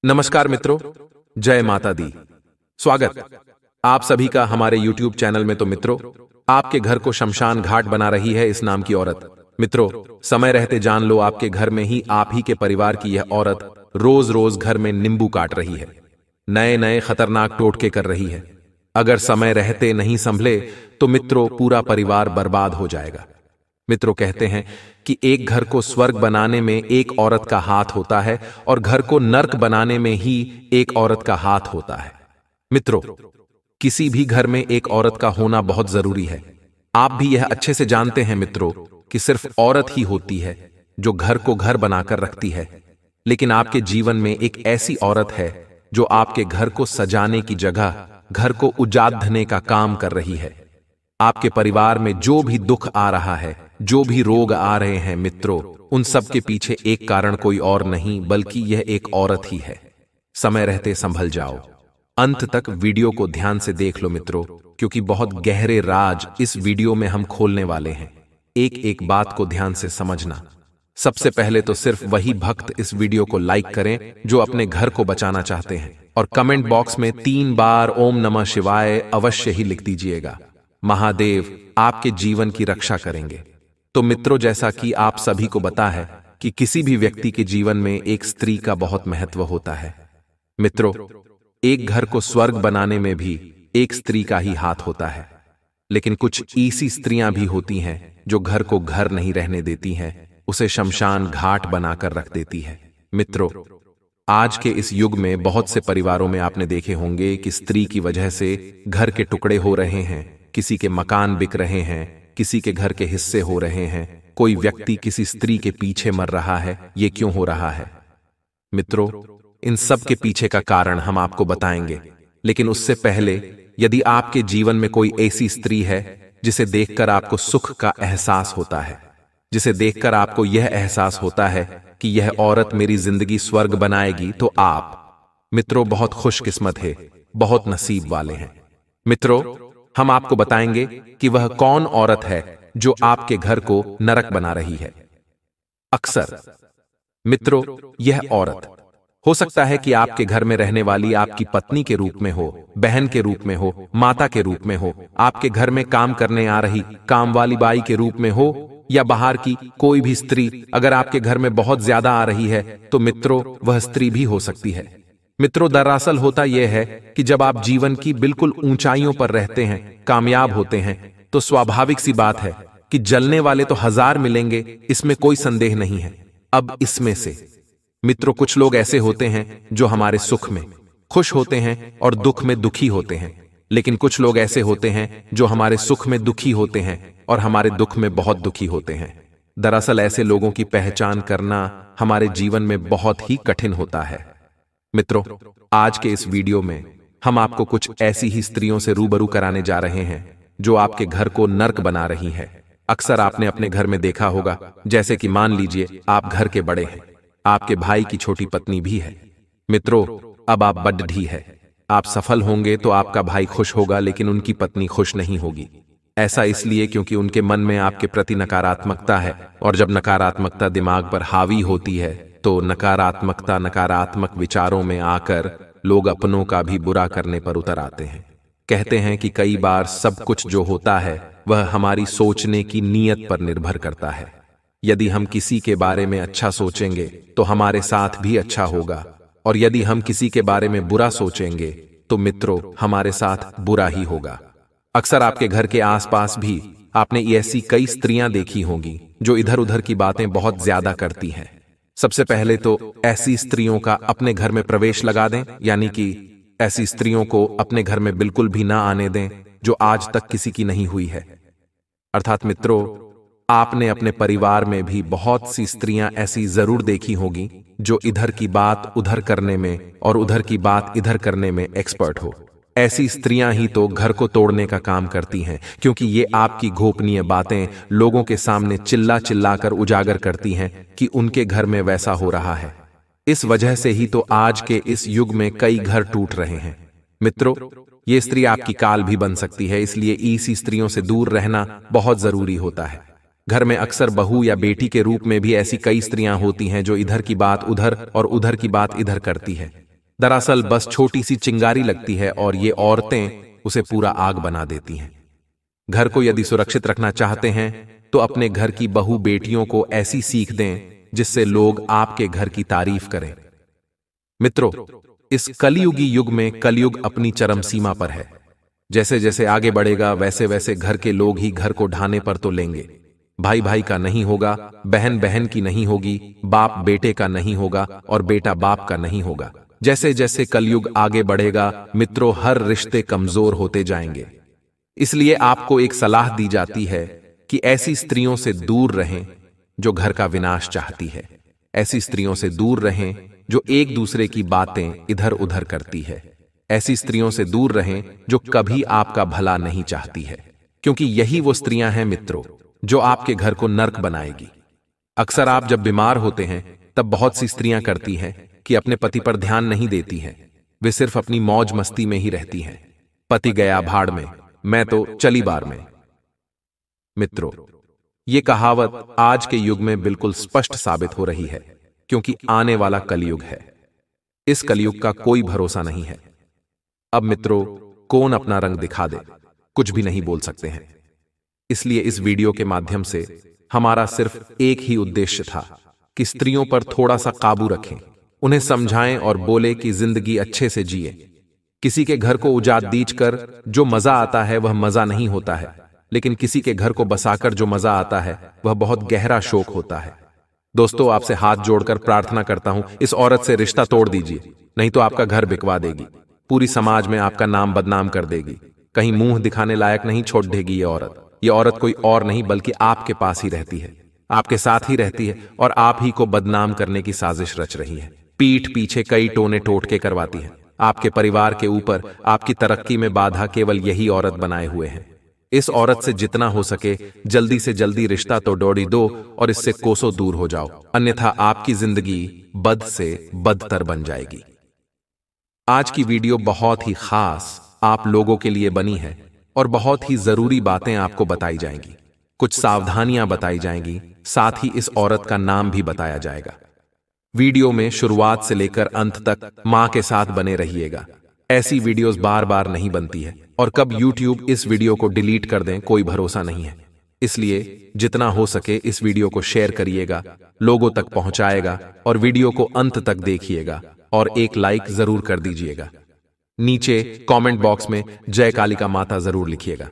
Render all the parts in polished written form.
नमस्कार मित्रों, जय माता दी। स्वागत आप सभी का हमारे YouTube चैनल में। तो मित्रों, आपके घर को शमशान घाट बना रही है इस नाम की औरत। मित्रों, समय रहते जान लो, आपके घर में ही आप ही के परिवार की यह औरत रोज रोज घर में नींबू काट रही है, नए नए खतरनाक टोटके कर रही है। अगर समय रहते नहीं संभले तो मित्रों पूरा परिवार बर्बाद हो जाएगा। मित्रों, कहते हैं कि एक घर को स्वर्ग बनाने में एक औरत का हाथ होता है और घर को नर्क बनाने में ही एक औरत का हाथ होता है। मित्रों, किसी भी घर में एक औरत का होना बहुत जरूरी है। आप भी यह अच्छे से जानते हैं मित्रों कि सिर्फ औरत ही होती है जो घर को घर बनाकर रखती है। लेकिन आपके जीवन में एक ऐसी औरत है जो आपके घर को सजाने की जगह घर को उजाड़ने का काम कर रही है। आपके परिवार में जो भी दुख आ रहा है, जो भी रोग आ रहे हैं मित्रों, उन सब के पीछे एक कारण कोई और नहीं बल्कि यह एक औरत ही है। समय रहते संभल जाओ, अंत तक वीडियो को ध्यान से देख लो मित्रों, क्योंकि बहुत गहरे राज इस वीडियो में हम खोलने वाले हैं। एक एक बात को ध्यान से समझना। सबसे पहले तो सिर्फ वही भक्त इस वीडियो को लाइक करें जो अपने घर को बचाना चाहते हैं, और कमेंट बॉक्स में 3 बार ओम नमः शिवाय अवश्य ही लिख दीजिएगा। महादेव आपके जीवन की रक्षा करेंगे। तो मित्रों, जैसा कि आप सभी को पता है कि किसी भी व्यक्ति के जीवन में एक स्त्री का बहुत महत्व होता है। मित्रों, एक घर को स्वर्ग बनाने में भी एक स्त्री का ही हाथ होता है। लेकिन कुछ ऐसी स्त्रियां भी होती हैं जो घर को घर नहीं रहने देती हैं, उसे शमशान घाट बनाकर रख देती है। मित्रों, आज के इस युग में बहुत से परिवारों में आपने देखे होंगे कि स्त्री की वजह से घर के टुकड़े हो रहे हैं, किसी के मकान बिक रहे हैं, किसी के घर के हिस्से हो रहे हैं, कोई व्यक्ति किसी स्त्री के पीछे मर रहा है। ये क्यों हो रहा है? मित्रों, इन सब के पीछे का कारण हम आपको बताएंगे। लेकिन उससे पहले, यदि आपके जीवन में कोई ऐसी स्त्री है जिसे देखकर आपको सुख का एहसास होता है, जिसे देखकर आपको यह एहसास होता है कि यह औरत मेरी जिंदगी स्वर्ग बनाएगी, तो आप मित्रों बहुत खुशकिस्मत है, बहुत नसीब वाले हैं। मित्रों, हम आपको बताएंगे कि वह कौन औरत है जो आपके घर को नरक बना रही है। अक्सर मित्रों, यह औरत हो सकता है कि आपके घर में रहने वाली आपकी पत्नी के रूप में हो, बहन के रूप में हो, माता के रूप में हो, आपके घर में काम करने आ रही काम वाली बाई के रूप में हो, या बाहर की कोई भी स्त्री अगर आपके घर में बहुत ज्यादा आ रही है तो मित्रों वह स्त्री भी हो सकती है। मित्रों, दरअसल होता यह है कि जब आप जीवन की बिल्कुल ऊंचाइयों पर रहते हैं, कामयाब होते हैं, तो स्वाभाविक सी बात है कि जलने वाले तो 1000 मिलेंगे, इसमें कोई संदेह नहीं है। अब इसमें से मित्रों कुछ लोग ऐसे होते हैं जो हमारे सुख में खुश होते हैं और दुख में दुखी होते हैं, लेकिन कुछ लोग ऐसे होते हैं जो हमारे सुख में दुखी होते हैं और हमारे दुख में बहुत दुखी होते हैं। दरअसल ऐसे लोगों की पहचान करना हमारे जीवन में बहुत ही कठिन होता है। मित्रों, आज के इस वीडियो में हम आपको कुछ ऐसी ही स्त्रियों से रूबरू कराने जा रहे हैं जो आपके घर को नर्क बना रही है। अक्सर आपने अपने घर में देखा होगा, जैसे कि मान लीजिए आप घर के बड़े हैं, आपके भाई की छोटी पत्नी भी है। मित्रों, अब आप बड्ढी है, आप सफल होंगे तो आपका भाई खुश होगा, लेकिन उनकी पत्नी खुश नहीं होगी। ऐसा इसलिए क्योंकि उनके मन में आपके प्रति नकारात्मकता है, और जब नकारात्मकता दिमाग पर हावी होती है तो नकारात्मकता नकारात्मक विचारों में आकर लोग अपनों का भी बुरा करने पर उतर आते हैं। कहते हैं कि कई बार सब कुछ जो होता है वह हमारी सोचने की नीयत पर निर्भर करता है। यदि हम किसी के बारे में अच्छा सोचेंगे तो हमारे साथ भी अच्छा होगा, और यदि हम किसी के बारे में बुरा सोचेंगे तो मित्रों हमारे साथ बुरा ही होगा। अक्सर आपके घर के आसपास भी आपने ऐसी कई स्त्रियां देखी होंगी जो इधर उधर की बातें बहुत ज्यादा करती हैं। सबसे पहले तो ऐसी स्त्रियों का अपने घर में प्रवेश लगा दें, यानी कि ऐसी स्त्रियों को अपने घर में बिल्कुल भी ना आने दें जो आज तक किसी की नहीं हुई है। अर्थात मित्रों, आपने अपने परिवार में भी बहुत सी स्त्रियां ऐसी जरूर देखी होगी जो इधर की बात उधर करने में और उधर की बात इधर करने में एक्सपर्ट हो। ऐसी स्त्रियां ही तो घर को तोड़ने का काम करती हैं, क्योंकि ये आपकी गोपनीय बातें लोगों के सामने चिल्ला चिल्लाकर उजागर करती हैं कि उनके घर में वैसा हो रहा है। इस वजह से ही तो आज के इस युग में कई घर टूट रहे हैं। मित्रों, ये स्त्री आपकी काल भी बन सकती है, इसलिए ऐसी स्त्रियों से दूर रहना बहुत जरूरी होता है। घर में अक्सर बहू या बेटी के रूप में भी ऐसी कई स्त्रियां होती हैं जो इधर की बात उधर और उधर की बात इधर करती है। दरअसल बस छोटी सी चिंगारी लगती है और ये औरतें उसे पूरा आग बना देती हैं। घर को यदि सुरक्षित रखना चाहते हैं तो अपने घर की बहू बेटियों को ऐसी सीख दें जिससे लोग आपके घर की तारीफ करें। मित्रों, इस कलयुगी युग में कलयुग अपनी चरम सीमा पर है। जैसे जैसे आगे बढ़ेगा वैसे वैसे घर के लोग ही घर को ढाने पर तो लेंगे। भाई भाई का नहीं होगा, बहन बहन की नहीं होगी, बाप बेटे का नहीं होगा और बेटा बाप का नहीं होगा। जैसे जैसे कलयुग आगे बढ़ेगा मित्रों, हर रिश्ते कमजोर होते जाएंगे। इसलिए आपको एक सलाह दी जाती है कि ऐसी स्त्रियों से दूर रहें जो घर का विनाश चाहती है। ऐसी स्त्रियों से दूर रहें जो एक दूसरे की बातें इधर उधर करती है। ऐसी स्त्रियों से दूर रहें जो कभी आपका भला नहीं चाहती है, क्योंकि यही वो स्त्रियां हैं मित्रों जो आपके घर को नर्क बनाएगी। अक्सर आप जब बीमार होते हैं तब बहुत सी स्त्रियां करती हैं कि अपने पति पर ध्यान नहीं देती हैं, वे सिर्फ अपनी मौज मस्ती में ही रहती हैं। पति गया भाड़ में, मैं तो चली बार में। मित्रों, ये कहावत आज के युग में बिल्कुल स्पष्ट साबित हो रही है, क्योंकि आने वाला कलयुग है। इस कलयुग का कोई भरोसा नहीं है। अब मित्रों, कौन अपना रंग दिखा दे, कुछ भी नहीं बोल सकते हैं। इसलिए इस वीडियो के माध्यम से हमारा सिर्फ एक ही उद्देश्य था कि स्त्रियों पर थोड़ा सा काबू रखें, उन्हें समझाएं और बोले कि जिंदगी अच्छे से जिए। किसी के घर को उजाड़ दीच कर जो मजा आता है वह मजा नहीं होता है, लेकिन किसी के घर को बसाकर जो मजा आता है वह बहुत गहरा शोक होता है। दोस्तों, आपसे हाथ जोड़कर प्रार्थना करता हूं, इस औरत से रिश्ता तोड़ दीजिए, नहीं तो आपका घर बिकवा देगी, पूरी समाज में आपका नाम बदनाम कर देगी, कहीं मुंह दिखाने लायक नहीं छोड़ देगी ये औरत। ये औरत कोई और नहीं बल्कि आपके पास ही रहती है, आपके साथ ही रहती है और आप ही को बदनाम करने की साजिश रच रही है। पीठ पीछे कई टोने टोटके करवाती है। आपके परिवार के ऊपर आपकी तरक्की में बाधा केवल यही औरत बनाए हुए है। इस औरत से जितना हो सके जल्दी से जल्दी रिश्ता तो तोड़ दो और इससे कोसों दूर हो जाओ, अन्यथा आपकी जिंदगी बद से बदतर बन जाएगी। आज की वीडियो बहुत ही खास आप लोगों के लिए बनी है और बहुत ही जरूरी बातें आपको बताई जाएंगी, कुछ सावधानियां बताई जाएंगी, साथ ही इस औरत का नाम भी बताया जाएगा। वीडियो में शुरुआत से लेकर अंत तक मां के साथ बने रहिएगा। ऐसी वीडियोस बार बार नहीं बनती है और कब YouTube इस वीडियो को डिलीट कर दें कोई भरोसा नहीं है। इसलिए जितना हो सके इस वीडियो को शेयर करिएगा, लोगों तक पहुंचाएगा और वीडियो को अंत तक देखिएगा और एक लाइक जरूर कर दीजिएगा। नीचे कमेंट बॉक्स में जय कालिका माता जरूर लिखिएगा।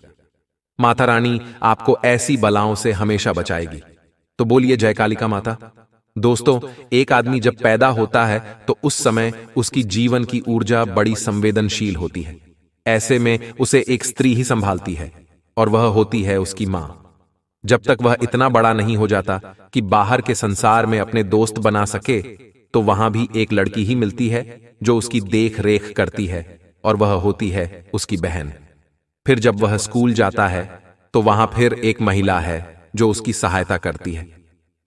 माता रानी आपको ऐसी बलाओं से हमेशा बचाएगी, तो बोलिए जय कालिका माता। दोस्तों, एक आदमी जब पैदा होता है तो उस समय उसकी जीवन की ऊर्जा बड़ी संवेदनशील होती है। ऐसे में उसे एक स्त्री ही संभालती है और वह होती है उसकी मां। जब तक वह इतना बड़ा नहीं हो जाता कि बाहर के संसार में अपने दोस्त बना सके, तो वहां भी एक लड़की ही मिलती है जो उसकी देख रेख करती है और वह होती है उसकी बहन। फिर जब वह स्कूल जाता है तो वहां फिर एक महिला है जो उसकी सहायता करती है,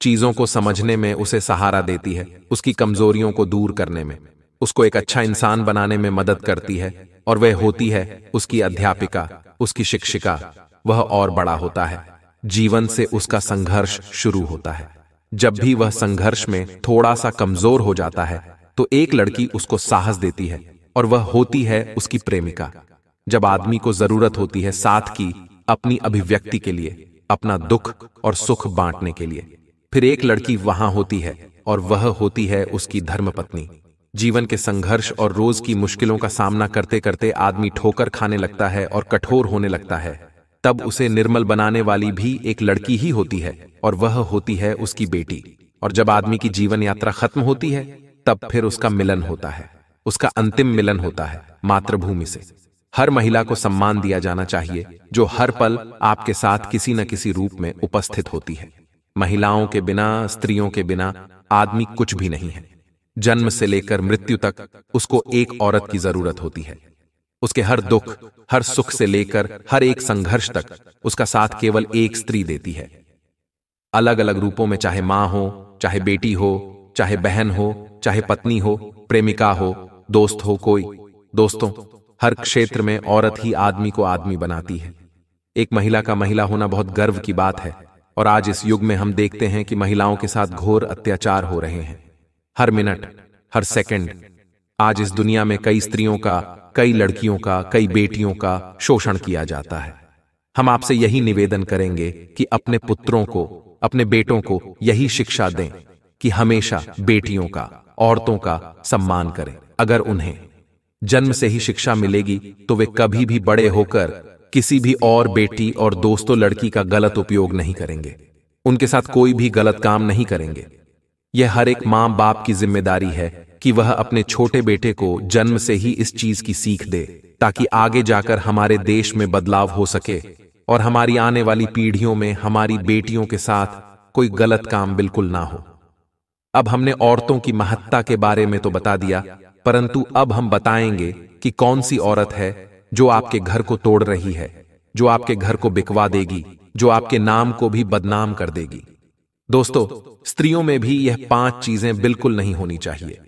चीजों को समझने में उसे सहारा देती है, उसकी कमजोरियों को दूर करने में, उसको एक अच्छा इंसान बनाने में मदद करती है और वह होती है उसकी अध्यापिका, उसकी शिक्षिका। वह और बड़ा होता है, जीवन से उसका संघर्ष शुरू होता है। जब भी वह संघर्ष में थोड़ा सा कमजोर हो जाता है तो एक लड़की उसको साहस देती है और वह होती है उसकी प्रेमिका। जब आदमी को जरूरत होती है साथ की अपनी अभिव्यक्ति के लिए, अपना दुख और सुख बांटने के लिए, फिर एक लड़की वहां होती है और वह होती है उसकी धर्मपत्नी। जीवन के संघर्ष और रोज की मुश्किलों का सामना करते करते आदमी ठोकर खाने लगता है और कठोर होने लगता है, तब उसे निर्मल बनाने वाली भी एक लड़की ही होती है और वह होती है उसकी बेटी। और जब आदमी की जीवन यात्रा खत्म होती है तब फिर उसका मिलन होता है, उसका अंतिम मिलन होता है मातृभूमि से। हर महिला को सम्मान दिया जाना चाहिए जो हर पल आपके साथ किसी न किसी रूप में उपस्थित होती है। महिलाओं के बिना, स्त्रियों के बिना आदमी कुछ भी नहीं है। जन्म से लेकर मृत्यु तक उसको एक औरत की जरूरत होती है। उसके हर दुख, हर सुख से लेकर हर एक संघर्ष तक उसका साथ केवल एक स्त्री देती है। अलग अलग रूपों में, चाहे मां हो, चाहे बेटी हो, चाहे बहन हो, चाहे पत्नी हो, प्रेमिका हो, दोस्त हो कोई। दोस्तों, हर क्षेत्र में औरत ही आदमी को आदमी बनाती है। एक महिला का महिला होना बहुत गर्व की बात है और आज इस युग में हम देखते हैं कि महिलाओं के साथ घोर अत्याचार हो रहे हैं। हर मिनट, हर सेकंड आज इस दुनिया में कई स्त्रियों का, कई लड़कियों का, कई बेटियों का शोषण किया जाता है। हम आपसे यही निवेदन करेंगे कि अपने पुत्रों को, अपने बेटों को यही शिक्षा दें कि हमेशा बेटियों का, औरतों का सम्मान करें। अगर उन्हें जन्म से ही शिक्षा मिलेगी तो वे कभी भी बड़े होकर किसी भी और बेटी और दोस्तों लड़की का गलत उपयोग नहीं करेंगे, उनके साथ कोई भी गलत काम नहीं करेंगे। यह हर एक मां बाप की जिम्मेदारी है कि वह अपने छोटे बेटे को जन्म से ही इस चीज की सीख दे, ताकि आगे जाकर हमारे देश में बदलाव हो सके और हमारी आने वाली पीढ़ियों में हमारी बेटियों के साथ कोई गलत काम बिल्कुल ना हो। अब हमने औरतों की महत्ता के बारे में तो बता दिया, परंतु अब हम बताएंगे कि कौन सी औरत है जो आपके घर को तोड़ रही है, जो आपके घर को बिकवा देगी, जो आपके नाम को भी बदनाम कर देगी। दोस्तों, स्त्रियों में भी यह 5 चीजें बिल्कुल नहीं होनी चाहिए।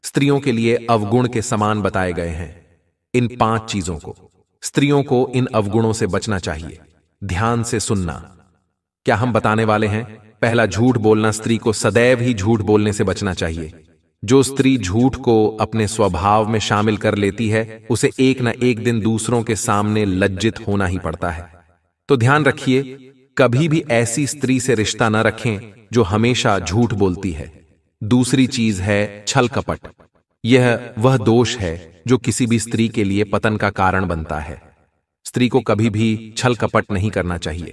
स्त्रियों के लिए अवगुण के समान बताए गए हैं। इन 5 चीजों को, स्त्रियों को इन अवगुणों से बचना चाहिए। ध्यान से सुनना। क्या हम बताने वाले हैं? पहला, झूठ बोलना। स्त्री को सदैव ही झूठ बोलने से बचना चाहिए। जो स्त्री झूठ को अपने स्वभाव में शामिल कर लेती है, उसे एक न एक दिन दूसरों के सामने लज्जित होना ही पड़ता है। तो ध्यान रखिए, कभी भी ऐसी स्त्री से रिश्ता न रखें जो हमेशा झूठ बोलती है। दूसरी चीज है छल कपट। यह वह दोष है जो किसी भी स्त्री के लिए पतन का कारण बनता है। स्त्री को कभी भी छल कपट नहीं करना चाहिए।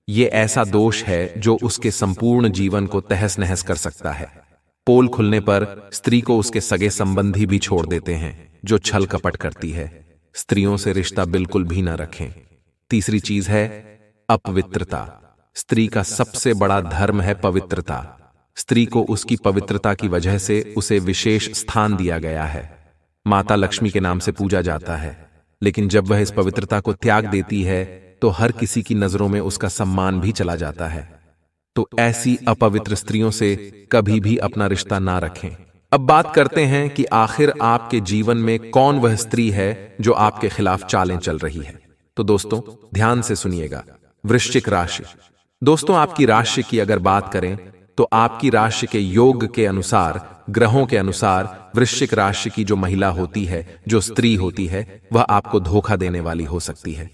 यह ऐसा दोष है जो उसके संपूर्ण जीवन को तहस नहस कर सकता है। पोल खुलने पर स्त्री को उसके सगे संबंधी भी छोड़ देते हैं जो छल कपट करती है। स्त्रियों से रिश्ता बिल्कुल भी न रखें। तीसरी चीज है अपवित्रता। स्त्री का सबसे बड़ा धर्म है पवित्रता। स्त्री को उसकी पवित्रता की वजह से उसे विशेष स्थान दिया गया है। माता लक्ष्मी के नाम से पूजा जाता है, लेकिन जब वह इस पवित्रता को त्याग देती है तो हर किसी की नजरों में उसका सम्मान भी चला जाता है। तो ऐसी अपवित्र स्त्रियों से कभी भी अपना रिश्ता ना रखें। अब बात करते हैं कि आखिर आपके जीवन में कौन वह स्त्री है जो आपके खिलाफ चालें चल रही है। तो दोस्तों, ध्यान से सुनिएगा। वृश्चिक राशि। दोस्तों, आपकी राशि की अगर बात करें तो आपकी राशि के योग के अनुसार, ग्रहों के अनुसार, वृश्चिक राशि की जो महिला होती है, जो स्त्री होती है, वह आपको धोखा देने वाली हो सकती है।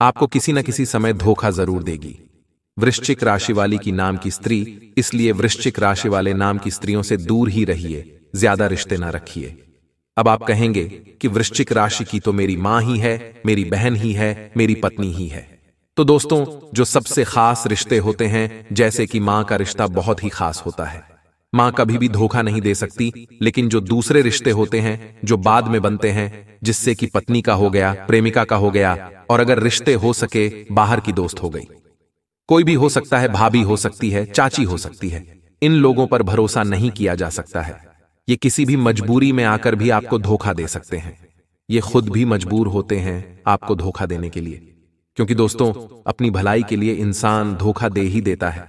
आपको किसी न किसी समय धोखा जरूर देगी। वृश्चिक राशि वाली की नाम की स्त्री, इसलिए वृश्चिक राशि वाले नाम की स्त्रियों से दूर ही रहिए, ज्यादा रिश्ते ना रखिए। अब आप कहेंगे कि वृश्चिक राशि की तो मेरी मां ही है, मेरी बहन ही है, मेरी पत्नी ही है। तो दोस्तों, जो सबसे खास रिश्ते होते हैं, जैसे कि मां का रिश्ता बहुत ही खास होता है। मां कभी भी धोखा नहीं दे सकती, लेकिन जो दूसरे रिश्ते होते हैं जो बाद में बनते हैं, जिससे कि पत्नी का हो गया, प्रेमिका का हो गया, और अगर रिश्ते हो सके बाहर की दोस्त हो गई, कोई भी हो सकता है, भाभी हो सकती है, चाची हो सकती है। इन लोगों पर भरोसा नहीं किया जा सकता है। ये किसी भी मजबूरी में आकर भी आपको धोखा दे सकते हैं। ये खुद भी मजबूर होते हैं आपको धोखा देने के लिए, क्योंकि दोस्तों, अपनी भलाई के लिए इंसान धोखा दे ही देता है।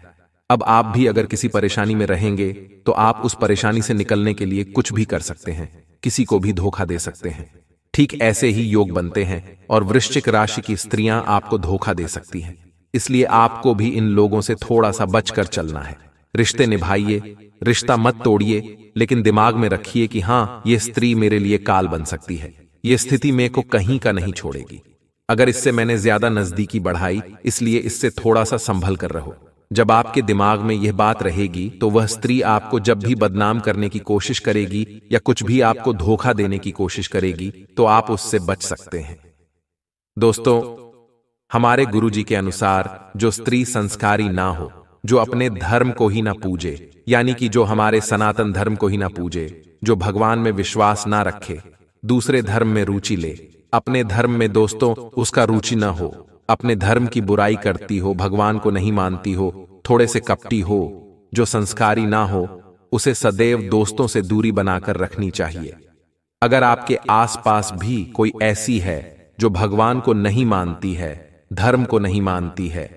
अब आप भी अगर किसी परेशानी में रहेंगे तो आप उस परेशानी से निकलने के लिए कुछ भी कर सकते हैं, किसी को भी धोखा दे सकते हैं। ठीक ऐसे ही योग बनते हैं और वृश्चिक राशि की स्त्रियां आपको धोखा दे सकती हैं। इसलिए आपको भी इन लोगों से थोड़ा सा बचकर चलना है। रिश्ते निभाइए, रिश्ता मत तोड़िए, लेकिन दिमाग में रखिए कि हां, ये स्त्री मेरे लिए काल बन सकती है। ये स्थिति मेरे को कहीं का नहीं छोड़ेगी। अगर इससे मैंने ज्यादा नजदीकी बढ़ाई, इसलिए इससे थोड़ा सा संभल कर रहो। जब आपके दिमाग में यह बात रहेगी तो वह स्त्री आपको जब भी बदनाम करने की कोशिश करेगी या कुछ भी आपको धोखा देने की कोशिश करेगी तो आप उससे बच सकते हैं। दोस्तों, हमारे गुरुजी के अनुसार जो स्त्री संस्कारी ना हो, जो अपने धर्म को ही ना पूजे, यानी कि जो हमारे सनातन धर्म को ही ना पूजे, जो भगवान में विश्वास ना रखे, दूसरे धर्म में रुचि ले, अपने धर्म में दोस्तों उसका रुचि ना हो, अपने धर्म की बुराई करती हो, भगवान को नहीं मानती हो, थोड़े से कपटी हो, जो संस्कारी ना हो, उसे सदैव दोस्तों से दूरी बनाकर रखनी चाहिए। अगर आपके आसपास भी कोई ऐसी है जो भगवान को नहीं मानती है, धर्म को नहीं मानती है,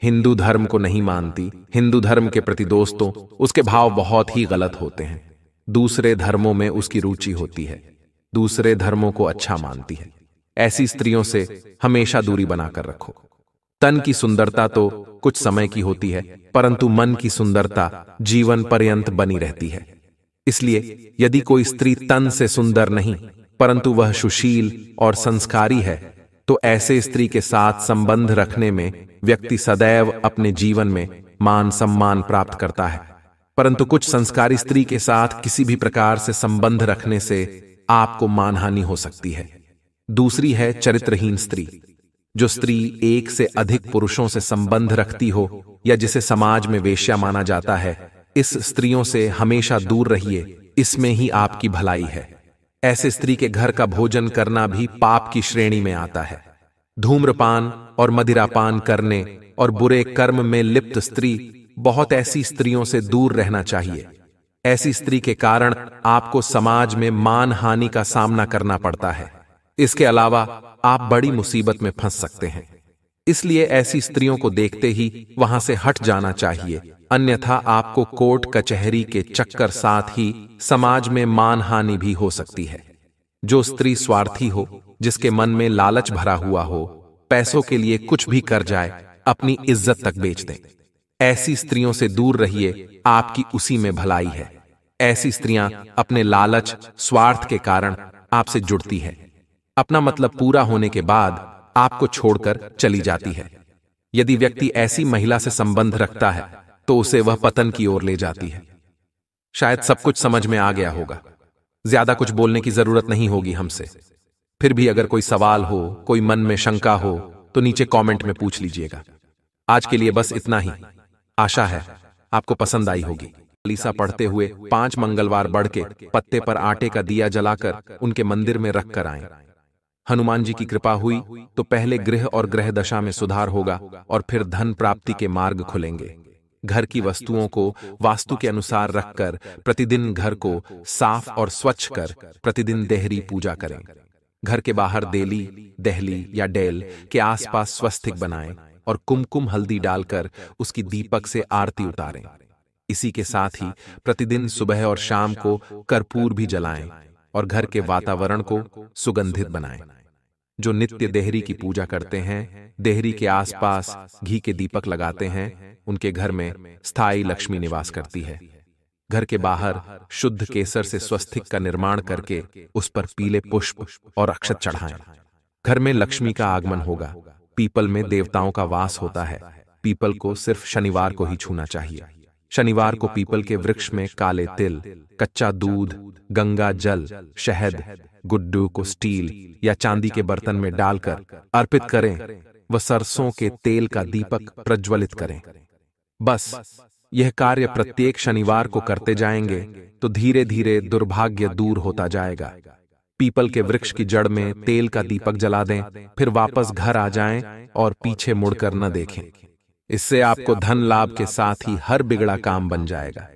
हिंदू धर्म को नहीं मानती, हिंदू धर्म के प्रति दोस्तों उसके भाव बहुत ही गलत होते हैं। दूसरे धर्मों में उसकी रुचि होती है, दूसरे धर्मों को अच्छा मानती है। ऐसी स्त्रियों से हमेशा दूरी बनाकर रखो। तन की सुंदरता तो कुछ समय की होती है, परंतु मन की सुंदरता जीवन पर्यंत बनी रहती है। इसलिए यदि कोई स्त्री तन से सुंदर नहीं परंतु वह सुशील और संस्कारी है तो ऐसे स्त्री के साथ संबंध रखने में व्यक्ति सदैव अपने जीवन में मान सम्मान प्राप्त करता है। परंतु कुछ संस्कारी स्त्री के साथ किसी भी प्रकार से संबंध रखने से आपको मानहानि हो सकती है। दूसरी है चरित्रहीन स्त्री। जो स्त्री एक से अधिक पुरुषों से संबंध रखती हो या जिसे समाज में वेश्या माना जाता है, इस स्त्रियों से हमेशा दूर रहिए, इसमें ही आपकी भलाई है। ऐसे स्त्री के घर का भोजन करना भी पाप की श्रेणी में आता है। धूम्रपान और मदिरापान करने और बुरे कर्म में लिप्त स्त्री, बहुत ऐसी स्त्रियों से दूर रहना चाहिए। ऐसी स्त्री के कारण आपको समाज में मान हानि का सामना करना पड़ता है। इसके अलावा आप बड़ी मुसीबत में फंस सकते हैं। इसलिए ऐसी स्त्रियों को देखते ही वहां से हट जाना चाहिए, अन्यथा आपको कोर्ट कचहरी के चक्कर साथ ही समाज में मान हानि भी हो सकती है। जो स्त्री स्वार्थी हो, जिसके मन में लालच भरा हुआ हो, पैसों के लिए कुछ भी कर जाए, अपनी इज्जत तक बेच दे, ऐसी स्त्रियों से दूर रहिए, आपकी उसी में भलाई है। ऐसी स्त्रियां अपने लालच, स्वार्थ के कारण आपसे जुड़ती है। अपना मतलब पूरा होने के बाद आपको छोड़कर चली जाती है। यदि व्यक्ति ऐसी महिला से संबंध रखता है तो उसे वह पतन की ओर ले जाती है। शायद सब कुछ समझ में आ गया होगा, ज्यादा कुछ बोलने की जरूरत नहीं होगी हमसे। फिर भी अगर कोई सवाल हो, कोई मन में शंका हो तो नीचे कमेंट में पूछ लीजिएगा। आज के लिए बस इतना ही। आशा है आपको पसंद आई होगी। चालीसा पढ़ते हुए 5 मंगलवार बढ़ के पत्ते पर आटे का दिया जलाकर उनके मंदिर में रख कर आएं। हनुमान जी की कृपा हुई तो पहले गृह और ग्रह दशा में सुधार होगा और फिर धन प्राप्ति के मार्ग खुलेंगे। घर की वस्तुओं को वास्तु के अनुसार रखकर प्रतिदिन घर को साफ और स्वच्छ कर प्रतिदिन देहरी पूजा करें। घर के बाहर देली, दहली या डेल के आसपास स्वस्तिक बनाएं और कुमकुम हल्दी डालकर उसकी दीपक से आरती उतारें। इसी के साथ ही प्रतिदिन सुबह और शाम को कर्पूर भी जलाएं और घर के वातावरण को सुगंधित बनाएं। जो नित्य देहरी की पूजा करते हैं, देहरी के आसपास घी के दीपक लगाते हैं, उनके घर में स्थायी लक्ष्मी निवास करती है। घर के बाहर शुद्ध केसर से स्वस्तिक का निर्माण करके उस पर पीले पुष्प और अक्षत चढ़ाएं। घर में लक्ष्मी का आगमन होगा। पीपल में देवताओं का वास होता है। पीपल को सिर्फ शनिवार को ही छूना चाहिए। शनिवार को पीपल के वृक्ष में काले तिल, कच्चा दूध, गंगा जल, शहद, गुड्डू को स्टील या चांदी के बर्तन में डालकर अर्पित करें व सरसों के तेल का दीपक प्रज्वलित करें। बस यह कार्य प्रत्येक शनिवार को करते जाएंगे तो धीरे धीरे दुर्भाग्य दूर होता जाएगा। पीपल के वृक्ष की जड़ में तेल का दीपक जला दें, फिर वापस घर आ जाएं और पीछे मुड़कर न देखें। इससे आपको धन लाभ के साथ ही हर बिगड़ा काम बन जाएगा।